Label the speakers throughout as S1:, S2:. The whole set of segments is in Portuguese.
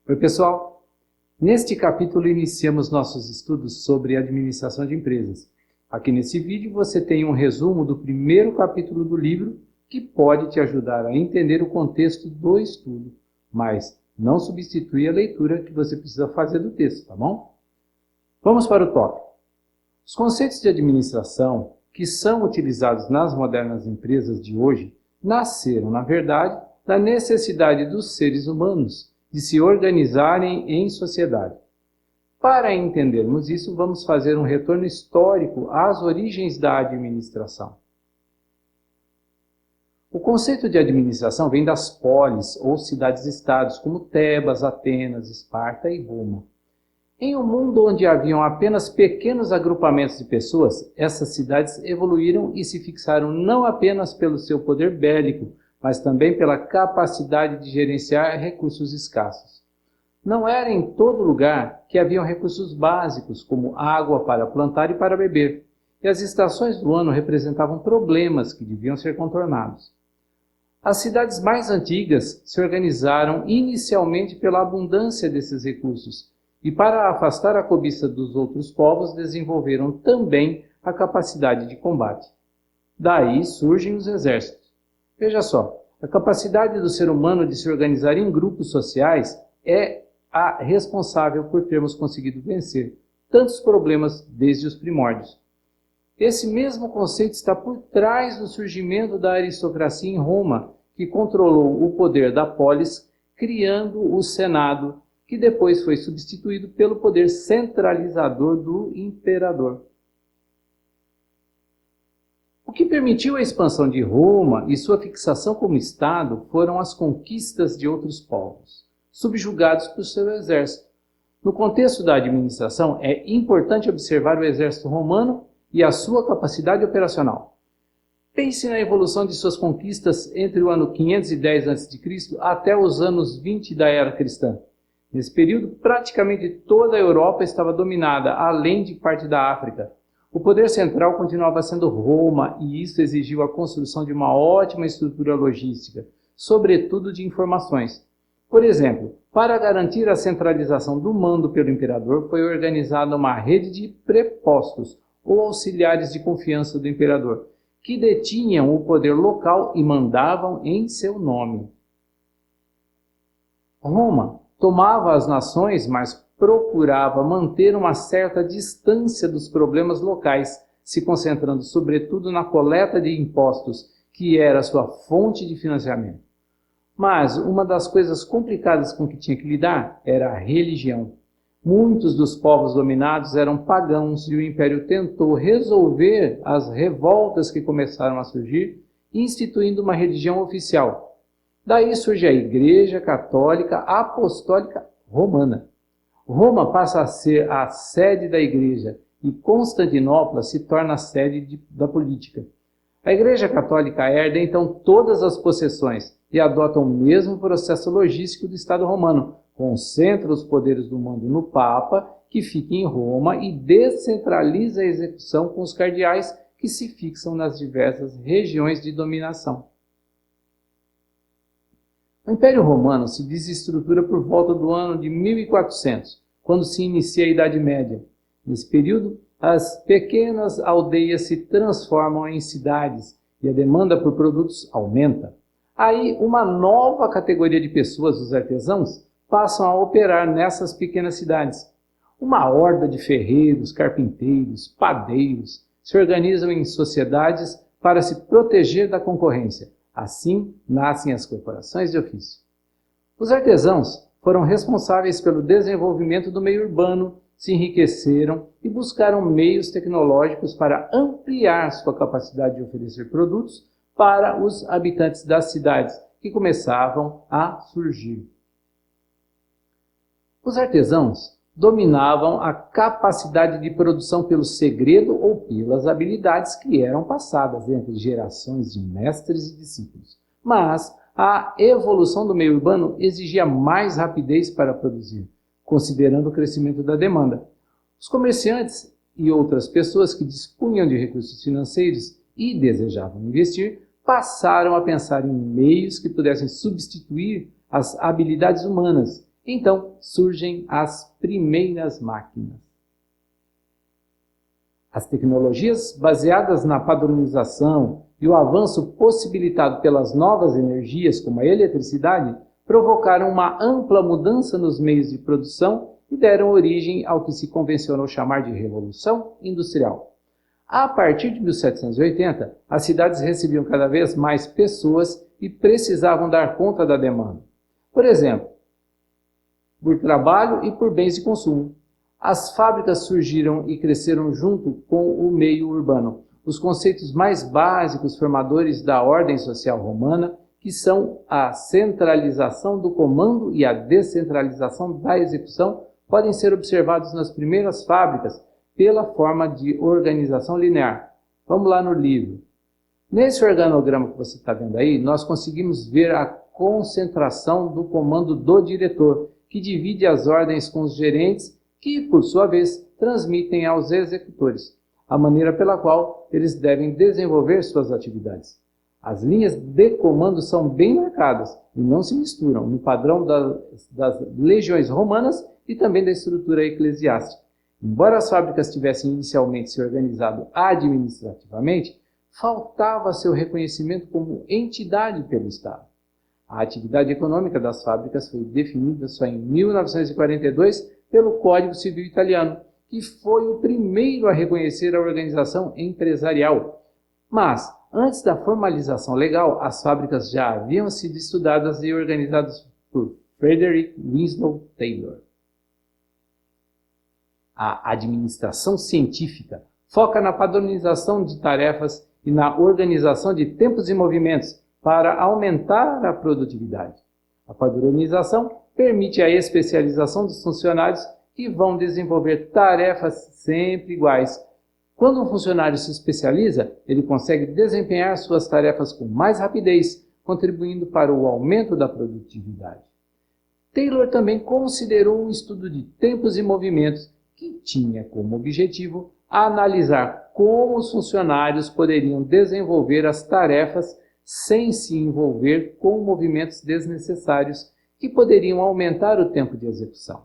S1: Oi, pessoal! Neste capítulo iniciamos nossos estudos sobre administração de empresas. Aqui nesse vídeo você tem um resumo do primeiro capítulo do livro que pode te ajudar a entender o contexto do estudo, mas não substitui a leitura que você precisa fazer do texto, tá bom? Vamos para o tópico. Os conceitos de administração que são utilizados nas modernas empresas de hoje nasceram, na verdade, da necessidade dos seres humanos de se organizarem em sociedade. Para entendermos isso, vamos fazer um retorno histórico às origens da administração. O conceito de administração vem das polis, ou cidades-estados, como Tebas, Atenas, Esparta e Roma. Em um mundo onde haviam apenas pequenos agrupamentos de pessoas, essas cidades evoluíram e se fixaram não apenas pelo seu poder bélico, mas também pela capacidade de gerenciar recursos escassos. Não era em todo lugar que haviam recursos básicos, como água para plantar e para beber, e as estações do ano representavam problemas que deviam ser contornados. As cidades mais antigas se organizaram inicialmente pela abundância desses recursos, e para afastar a cobiça dos outros povos, desenvolveram também a capacidade de combate. Daí surgem os exércitos. Veja só, a capacidade do ser humano de se organizar em grupos sociais é a responsável por termos conseguido vencer tantos problemas desde os primórdios. Esse mesmo conceito está por trás do surgimento da aristocracia em Roma, que controlou o poder da polis, criando o Senado, que depois foi substituído pelo poder centralizador do imperador. O que permitiu a expansão de Roma e sua fixação como Estado foram as conquistas de outros povos, subjugados por seu exército. No contexto da administração, é importante observar o exército romano e a sua capacidade operacional. Pense na evolução de suas conquistas entre o ano 510 a.C. até os anos 20 da era cristã. Nesse período, praticamente toda a Europa estava dominada, além de parte da África. O poder central continuava sendo Roma, e isso exigiu a construção de uma ótima estrutura logística, sobretudo de informações. Por exemplo, para garantir a centralização do mando pelo imperador, foi organizada uma rede de prepostos, ou auxiliares de confiança do imperador, que detinham o poder local e mandavam em seu nome. Roma tomava as nações, mas procurava manter uma certa distância dos problemas locais, se concentrando sobretudo na coleta de impostos, que era sua fonte de financiamento. Mas uma das coisas complicadas com que tinha que lidar era a religião. Muitos dos povos dominados eram pagãos e o império tentou resolver as revoltas que começaram a surgir, instituindo uma religião oficial. Daí surge a Igreja Católica Apostólica Romana. Roma passa a ser a sede da Igreja e Constantinopla se torna a sede da política. A Igreja Católica herda então todas as possessões e adota o mesmo processo logístico do Estado romano, concentra os poderes do mando no Papa, que fica em Roma, e descentraliza a execução com os cardeais, que se fixam nas diversas regiões de dominação. O Império Romano se desestrutura por volta do ano de 1400, quando se inicia a Idade Média. Nesse período, as pequenas aldeias se transformam em cidades e a demanda por produtos aumenta. Aí, uma nova categoria de pessoas, os artesãos, passam a operar nessas pequenas cidades. Uma horda de ferreiros, carpinteiros, padeiros se organizam em sociedades para se proteger da concorrência. Assim, nascem as corporações de ofício. Os artesãos foram responsáveis pelo desenvolvimento do meio urbano, se enriqueceram e buscaram meios tecnológicos para ampliar sua capacidade de oferecer produtos para os habitantes das cidades, que começavam a surgir. Os artesãos dominavam a capacidade de produção pelo segredo ou pelas habilidades que eram passadas entre gerações de mestres e discípulos. Mas a evolução do meio urbano exigia mais rapidez para produzir, considerando o crescimento da demanda. Os comerciantes e outras pessoas que dispunham de recursos financeiros e desejavam investir, passaram a pensar em meios que pudessem substituir as habilidades humanas Então surgem as primeiras máquinas. As tecnologias baseadas na padronização e o avanço possibilitado pelas novas energias, como a eletricidade, provocaram uma ampla mudança nos meios de produção e deram origem ao que se convencionou chamar de Revolução Industrial. A partir de 1780, as cidades recebiam cada vez mais pessoas e precisavam dar conta da demanda. Por exemplo, por trabalho e por bens de consumo. As fábricas surgiram e cresceram junto com o meio urbano. Os conceitos mais básicos formadores da ordem social romana, que são a centralização do comando e a descentralização da execução, podem ser observados nas primeiras fábricas pela forma de organização linear. Vamos lá no livro. Nesse organograma que você está vendo aí, nós conseguimos ver a concentração do comando do diretor, que divide as ordens com os gerentes, que, por sua vez, transmitem aos executores a maneira pela qual eles devem desenvolver suas atividades. As linhas de comando são bem marcadas e não se misturam no padrão das legiões romanas e também da estrutura eclesiástica. Embora as fábricas tivessem inicialmente se organizado administrativamente, faltava seu reconhecimento como entidade pelo Estado. A atividade econômica das fábricas foi definida só em 1942 pelo Código Civil Italiano, que foi o primeiro a reconhecer a organização empresarial. Mas, antes da formalização legal, as fábricas já haviam sido estudadas e organizadas por Frederick Winslow Taylor. A administração científica foca na padronização de tarefas e na organização de tempos e movimentos para aumentar a produtividade. A padronização permite a especialização dos funcionários que vão desenvolver tarefas sempre iguais. Quando um funcionário se especializa, ele consegue desempenhar suas tarefas com mais rapidez, contribuindo para o aumento da produtividade. Taylor também considerou um estudo de tempos e movimentos que tinha como objetivo analisar como os funcionários poderiam desenvolver as tarefas sem se envolver com movimentos desnecessários que poderiam aumentar o tempo de execução.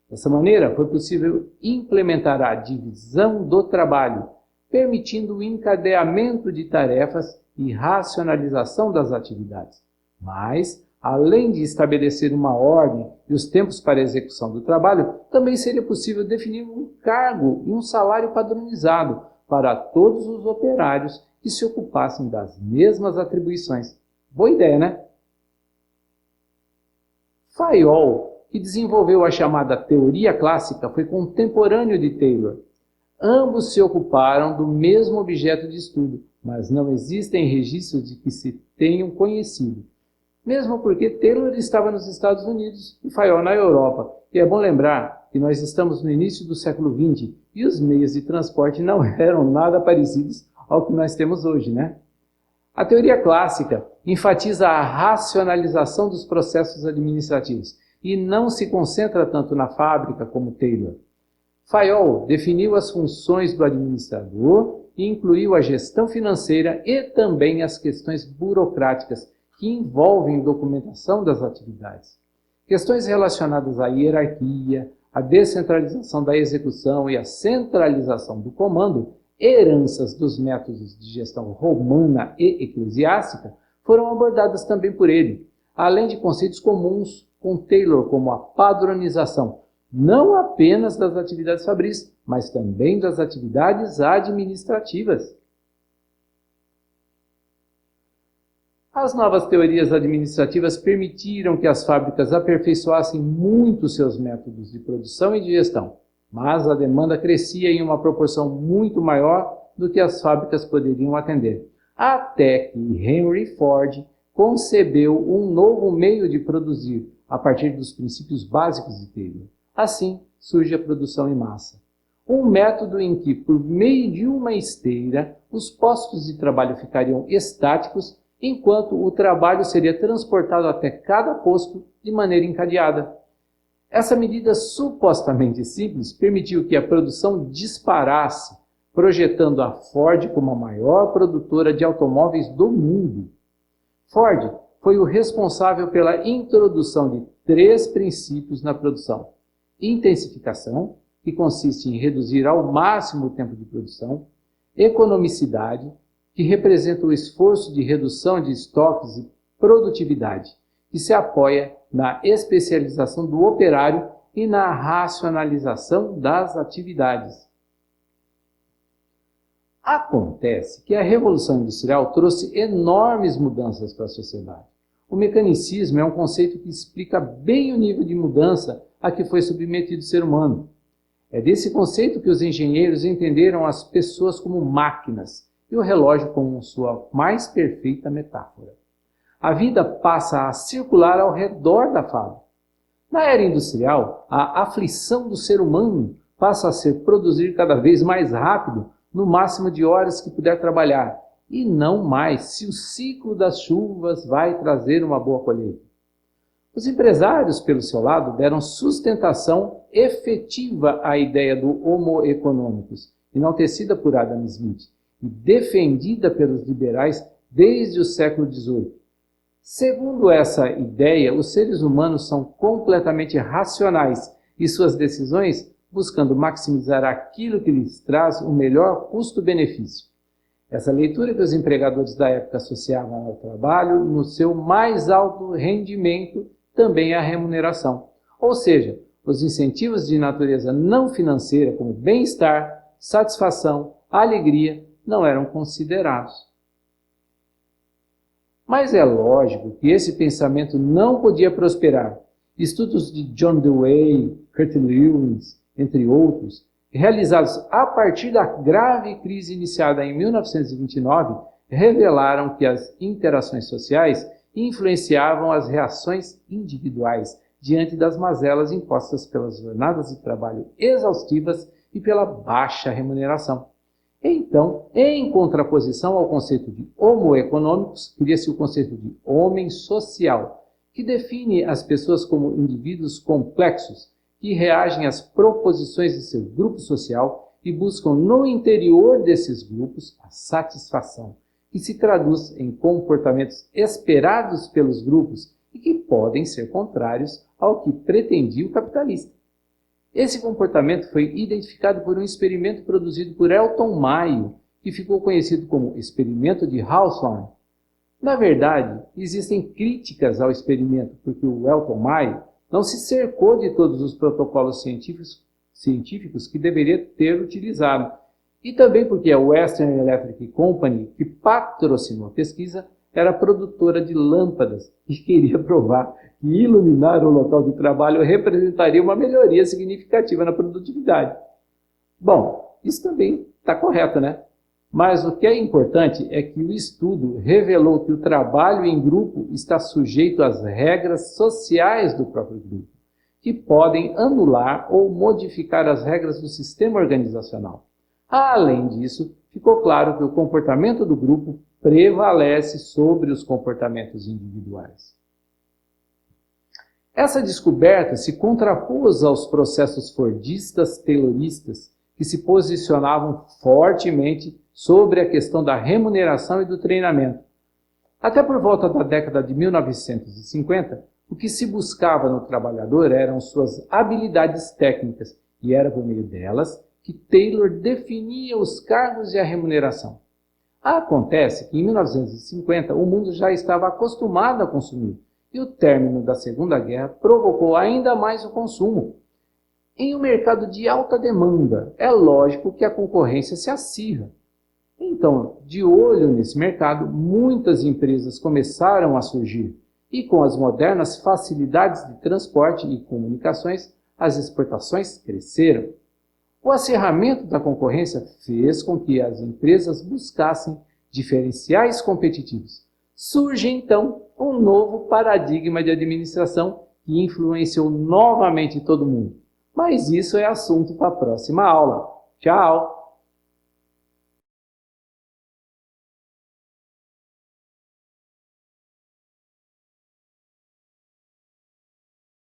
S1: Dessa maneira, foi possível implementar a divisão do trabalho, permitindo o encadeamento de tarefas e racionalização das atividades. Mas, além de estabelecer uma ordem e os tempos para a execução do trabalho, também seria possível definir um cargo e um salário padronizado para todos os operários que se ocupassem das mesmas atribuições. Boa ideia, né? Fayol, que desenvolveu a chamada teoria clássica, foi contemporâneo de Taylor. Ambos se ocuparam do mesmo objeto de estudo, mas não existem registros de que se tenham conhecido. Mesmo porque Taylor estava nos Estados Unidos e Fayol na Europa. E é bom lembrar que nós estamos no início do século XX e os meios de transporte não eram nada parecidos ao que nós temos hoje, né? A teoria clássica enfatiza a racionalização dos processos administrativos e não se concentra tanto na fábrica como Taylor. Fayol definiu as funções do administrador e incluiu a gestão financeira e também as questões burocráticas que envolvem documentação das atividades. Questões relacionadas à hierarquia, à descentralização da execução e à centralização do comando, heranças dos métodos de gestão romana e eclesiástica, foram abordadas também por ele, além de conceitos comuns com Taylor, como a padronização, não apenas das atividades fabris, mas também das atividades administrativas. As novas teorias administrativas permitiram que as fábricas aperfeiçoassem muito seus métodos de produção e de gestão, mas a demanda crescia em uma proporção muito maior do que as fábricas poderiam atender, até que Henry Ford concebeu um novo meio de produzir a partir dos princípios básicos de Taylor. Assim surge a produção em massa. Um método em que, por meio de uma esteira, os postos de trabalho ficariam estáticos, enquanto o trabalho seria transportado até cada posto de maneira encadeada. Essa medida supostamente simples permitiu que a produção disparasse, projetando a Ford como a maior produtora de automóveis do mundo. Ford foi o responsável pela introdução de 3 princípios na produção: intensificação, que consiste em reduzir ao máximo o tempo de produção; economicidade, que representa o esforço de redução de estoques; e produtividade, que se apoia na especialização do operário e na racionalização das atividades. Acontece que a Revolução Industrial trouxe enormes mudanças para a sociedade. O mecanicismo é um conceito que explica bem o nível de mudança a que foi submetido o ser humano. É desse conceito que os engenheiros entenderam as pessoas como máquinas e o relógio como sua mais perfeita metáfora. A vida passa a circular ao redor da fábrica. Na era industrial, a aflição do ser humano passa a ser produzir cada vez mais rápido, no máximo de horas que puder trabalhar, e não mais se o ciclo das chuvas vai trazer uma boa colheita. Os empresários, pelo seu lado, deram sustentação efetiva à ideia do Homo economicus, enaltecida por Adam Smith e defendida pelos liberais desde o século XVIII. Segundo essa ideia, os seres humanos são completamente racionais e suas decisões buscando maximizar aquilo que lhes traz o melhor custo-benefício. Essa leitura que os empregadores da época associavam ao trabalho no seu mais alto rendimento também à remuneração. Ou seja, os incentivos de natureza não financeira, como bem-estar, satisfação, alegria, não eram considerados. Mas é lógico que esse pensamento não podia prosperar. Estudos de John Dewey, Kurt Lewin, entre outros, realizados a partir da grave crise iniciada em 1929, revelaram que as interações sociais influenciavam as reações individuais diante das mazelas impostas pelas jornadas de trabalho exaustivas e pela baixa remuneração. Então, em contraposição ao conceito de Homo economicus, cria-se o conceito de homem social, que define as pessoas como indivíduos complexos, que reagem às proposições de seu grupo social e buscam no interior desses grupos a satisfação, que se traduz em comportamentos esperados pelos grupos e que podem ser contrários ao que pretendia o capitalista. Esse comportamento foi identificado por um experimento produzido por Elton Mayo, que ficou conhecido como experimento de Hawthorne. Na verdade, existem críticas ao experimento, porque o Elton Mayo não se cercou de todos os protocolos científicos que deveria ter utilizado, e também porque a Western Electric Company, que patrocinou a pesquisa, era produtora de lâmpadas e queria provar que iluminar o local de trabalho representaria uma melhoria significativa na produtividade. Bom, isso também está correto, né? Mas o que é importante é que o estudo revelou que o trabalho em grupo está sujeito às regras sociais do próprio grupo, que podem anular ou modificar as regras do sistema organizacional. Além disso, ficou claro que o comportamento do grupo prevalece sobre os comportamentos individuais. Essa descoberta se contrapôs aos processos fordistas-tayloristas, que se posicionavam fortemente sobre a questão da remuneração e do treinamento. Até por volta da década de 1950, o que se buscava no trabalhador eram suas habilidades técnicas, e era por meio delas que Taylor definia os cargos e a remuneração. Acontece que em 1950 o mundo já estava acostumado a consumir, e o término da Segunda Guerra provocou ainda mais o consumo. Em um mercado de alta demanda, é lógico que a concorrência se acirra. Então, de olho nesse mercado, muitas empresas começaram a surgir, e com as modernas facilidades de transporte e comunicações, as exportações cresceram. O acirramento da concorrência fez com que as empresas buscassem diferenciais competitivos. Surge, então, um novo paradigma de administração que influenciou novamente todo mundo. Mas isso é assunto para a próxima aula. Tchau!